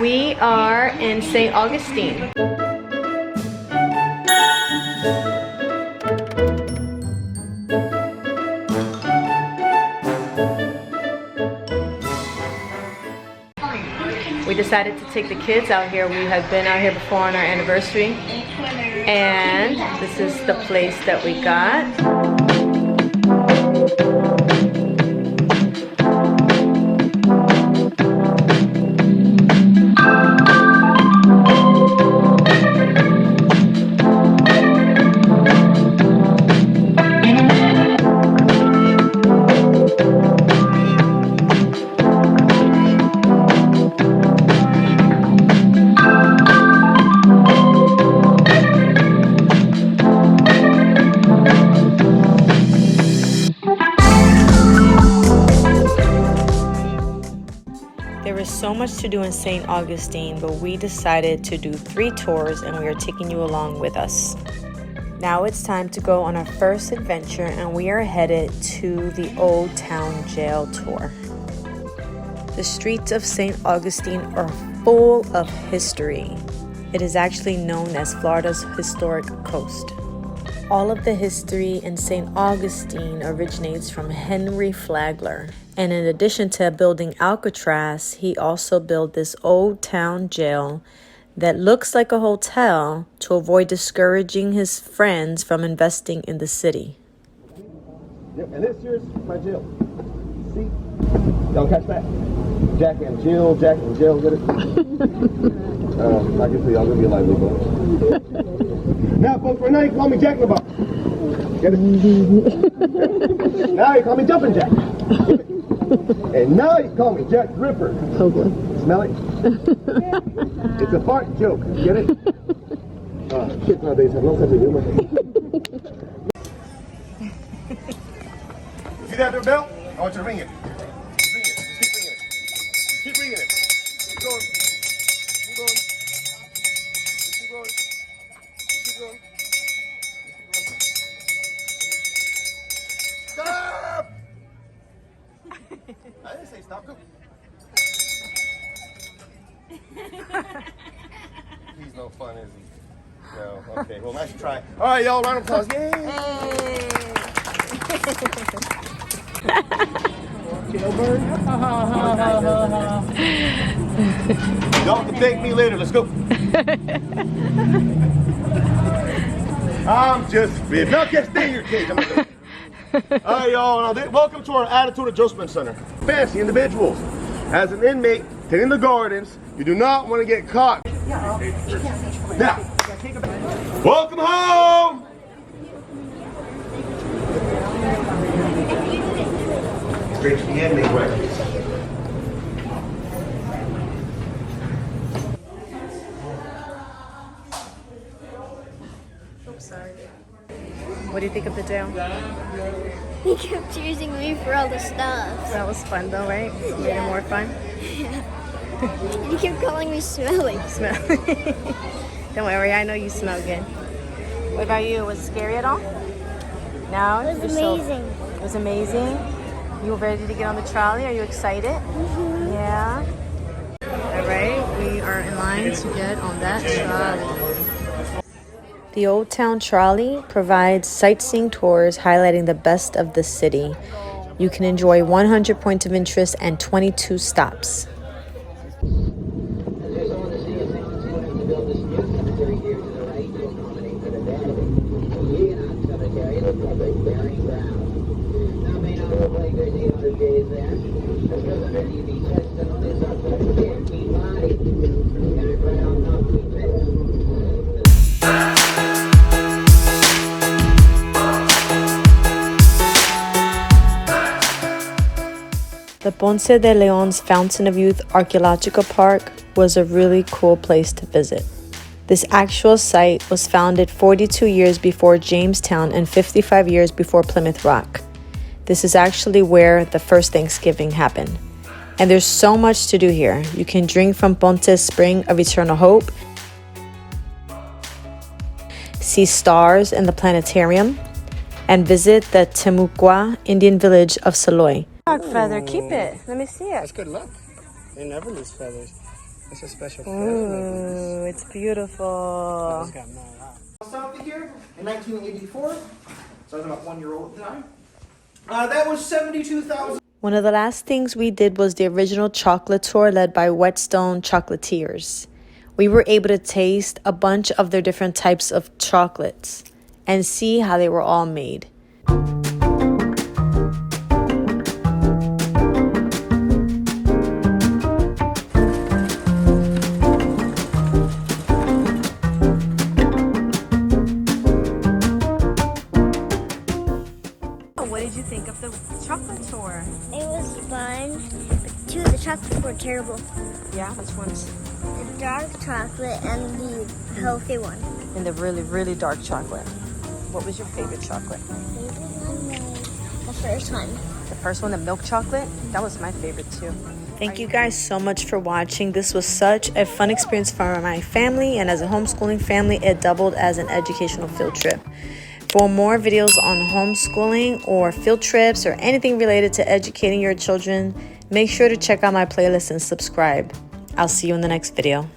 We are in St. Augustine. We decided to take the kids out here. We had been out here before on our anniversary. And this is the place that we got. There is so much to do in St. Augustine, but we decided to do 3 tours and we are taking you along with us. Now it's time to go on our first adventure and we are headed to the Old Town Jail tour. The streets of St. Augustine are full of history. It is actually known as Florida's historic coast. All of the history in St. Augustine originates from Henry Flagler. And in addition to building Alcatraz, he also built this old town jail that looks like a hotel to avoid discouraging his friends from investing in the city. Yep, and this here's my jail. See? Y'all catch that? Jack and Jill, get it? I can see y'all gonna be lively, folks. Now, folks, right now you call me Jack in the Box. Get it? Now you call me Jumping Jack. And now you call me Jack the Ripper. Okay. Smell it? It's a fart joke. Get it? Kids nowadays have no sense of humor. See that there bell? I want you to ring it. Just ring it. Just keep ringing it. Just keep ringing it. Keep going. Keep going. Just keep going. Just keep going. Stop! I didn't say stop. Go. He's no fun, is he? No. Okay. Well, nice try. All right, y'all. Round of applause. Yay! Jailbird. Y'all can thank me later. Let's go. I'm just kidding. Now, can't stay in your cage. All right, y'all. Now, welcome to our Attitude Adjustment Center. Fancy individuals. As an inmate tending the gardens, you do not want to get caught. Now, welcome home. Straight to the inmate records. Oops, sorry. What do you think of the jail? He kept choosing me for all the stuff. That was fun though, right? Made it more fun? Yeah. He kept calling me smelly. Smell. Don't worry, I know you smell good. What about you? Was it scary at all? No? It was amazing. It was amazing? You ready to get on the trolley? Are you excited? Mm-hmm. Yeah? Alright, we are in line to get on that trolley. The Old Town Trolley provides sightseeing tours highlighting the best of the city. You can enjoy 100 points of interest and 22 stops. The Ponce de Leon's Fountain of Youth Archaeological Park was a really cool place to visit. This actual site was founded 42 years before Jamestown and 55 years before Plymouth Rock. This is actually where the first Thanksgiving happened. And there's so much to do here. You can drink from Ponce's Spring of Eternal Hope, see stars in the planetarium, and visit the Temucua Indian village of Saloy. Dog feather, keep it. Let me see it. That's good luck. They never lose feathers. It's a special Ooh, it's beautiful. It's got more out. South of here in 1984. So I was about 1 year old at the time. That was 72,000. One of the last things we did was the original chocolate tour led by Whetstone Chocolatiers. We were able to taste a bunch of their different types of chocolates and see how they were all made. What did you think of the chocolate tour? It was fun, but two of the chocolates were terrible. Yeah, which ones? The dark chocolate and the healthy one. And the really, really dark chocolate. What was your favorite chocolate? My favorite one was the first one. The first one, the milk chocolate? That was my favorite too. Thank you guys so much for watching. This was such a fun experience for my family, and as a homeschooling family, it doubled as an educational field trip. For more videos on homeschooling or field trips or anything related to educating your children, make sure to check out my playlist and subscribe. I'll see you in the next video.